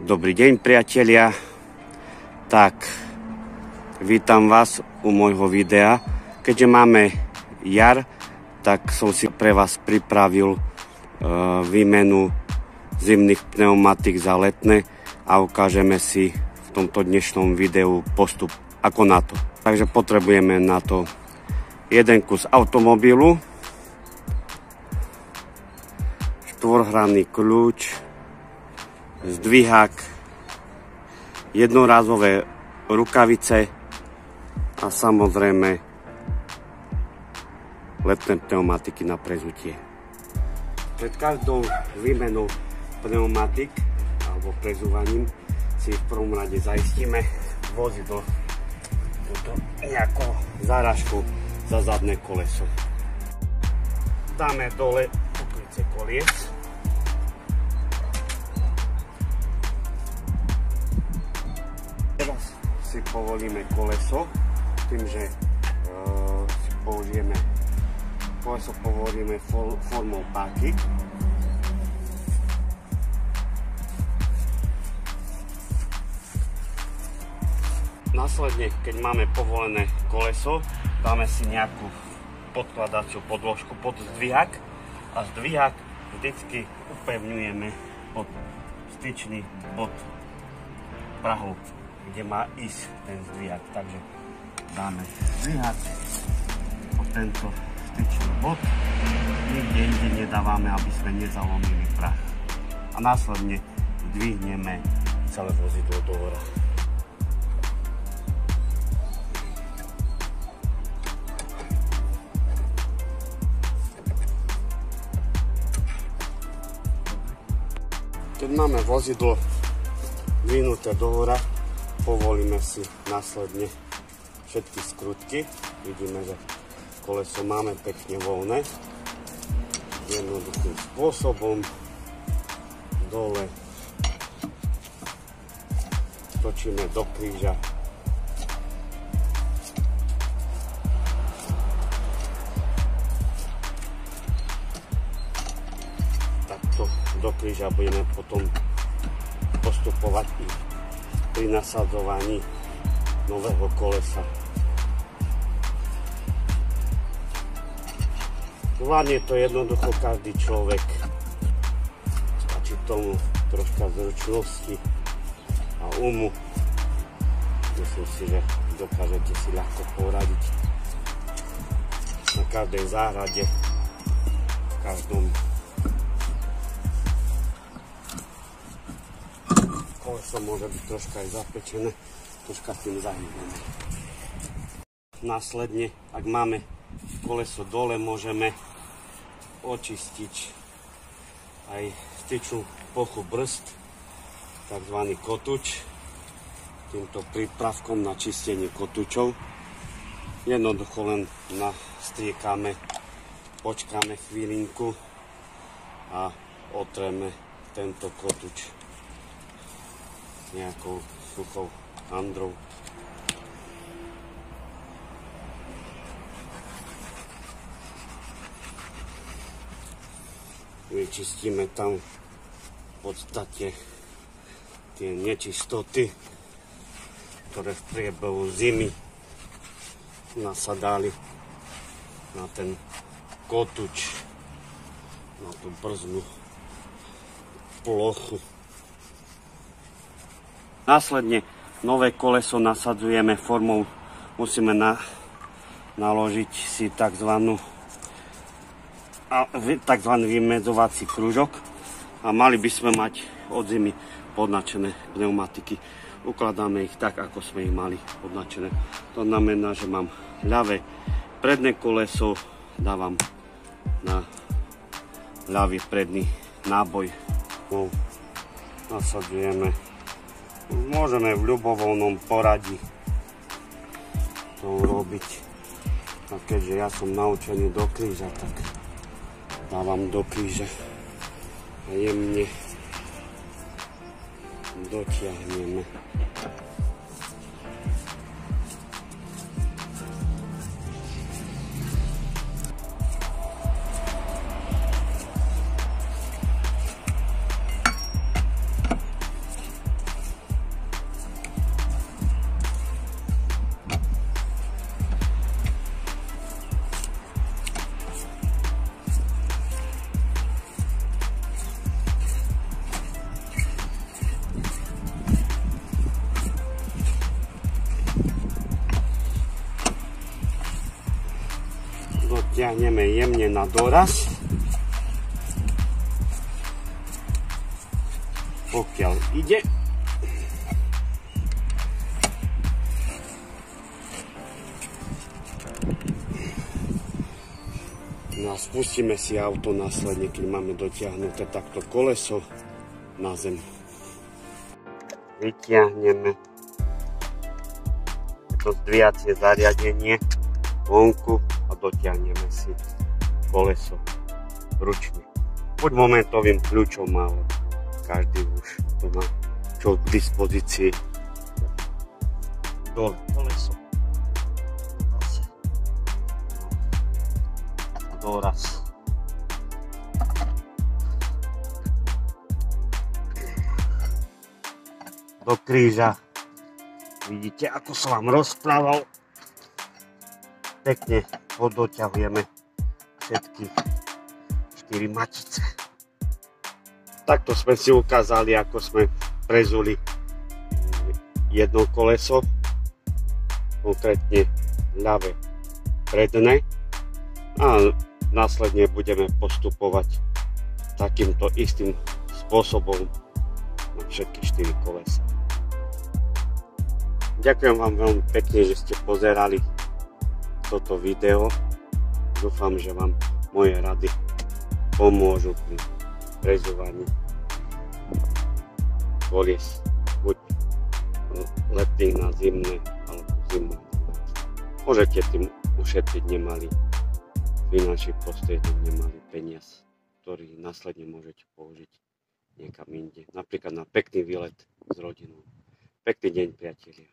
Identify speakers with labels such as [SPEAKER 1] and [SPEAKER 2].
[SPEAKER 1] Dobrý deň, priatelia. Tak, vítam vás u môjho videa. Keďže máme jar, tak som si pre vás pripravil výmenu zimných pneumatik za letné a ukážeme si v tomto dnešnom videu postup ako na to. Takže potrebujeme na to jeden kus automobilu, štvorhranný kľúč, zdvihák, jednorázové rukavice a samozrejme letné pneumatiky na prezutie. Pred každou výmenou pneumatik alebo prezúvaním si v prvom rade zaistíme vozidlo túto nejakou záražkou za zadné koleso. Dáme dole pokrytie kolies. Teraz si povolíme koleso tým, že si použijeme koleso povolíme formou páky. Následne, keď máme povolené koleso, dáme si nejakú podkladaciu podložku pod zdvihák a zdvihák vždycky upevňujeme pod styčný bod prahu, kde má ísť ten zdvihák. Takže dáme zdvihák pod tento styčný bod, nikde inde nedávame, aby sme nezalomili prach. A následne zdvihneme celé vozidlo do hora. Keď máme vozidlo vyhnuté do hora, povolíme si následne všetky skrutky. Vidíme, že koleso máme pekne voľné. Jednoduchým spôsobom dole točíme do kríža. Takto do kríža budeme potom postupovať i pri nasadzovaní nového kolesa. Vládne to jednoducho každý človek. Stačí tomu troška zručnosti a umu. Myslím si, že dokážete si ľahko poradiť na každej záhrade, v každom koleso môže byť troška aj zapečené, troška tým zahýbame. Následne, ak máme koleso dole, môžeme očistiť aj styčnú plochu brzd, takzvaný kotúč, týmto prípravkom na čistenie kotúčov. Jednoducho len nastriekame, počkáme chvílinku a otreme tento kotúč nejakou suchou handrou. Vyčistíme tam v podstate tie nečistoty, ktoré v priebehu zimy nasadali na ten kotúč, na tú brzdnú plochu. Následne nové koleso nasadzujeme formou, musíme naložiť si tzv. Vymedzovací kružok a mali by sme mať od zimy podnačené pneumatiky. Ukladáme ich tak, ako sme ich mali podnačené. To znamená, že mám ľavé predné koleso, dávam na ľavý predný náboj. Nasadzujeme. Môžeme v ľubovoľnom poradí to urobiť. A keďže ja som naučený do kríža, tak dávam do kríža a jemne dotiahneme. vyťahneme jemne na doraz. Pokiaľ ide. No a spustíme si auto následne, keď máme dotiahnuté takto koleso na zem. Vytiahneme to zdviacie zariadenie vonku a dotiahneme si koleso ručne. Buď momentovým kľúčom, ale každý už to má čo k dispozícii. Dole koleso. Doraz. Do kríža. Vidíte, ako som vám rozprával. Pekne podoťahujeme všetky 4 matice. Takto sme si ukázali, ako sme prezuli jedno koleso, konkrétne ľavé predné, a následne budeme postupovať takýmto istým spôsobom na všetky 4 kolesa. Ďakujem vám veľmi pekne, že ste pozerali toto video. Dúfam, že vám moje rady pomôžu pri prezúvaní kolies, buď letných na zimné alebo zimné. Môžete tým ušetriť nemalý finančný prostriedok, nemalý peniaz, ktorý následne môžete použiť niekam inde. Napríklad na pekný výlet s rodinou. Pekný deň, priatelia.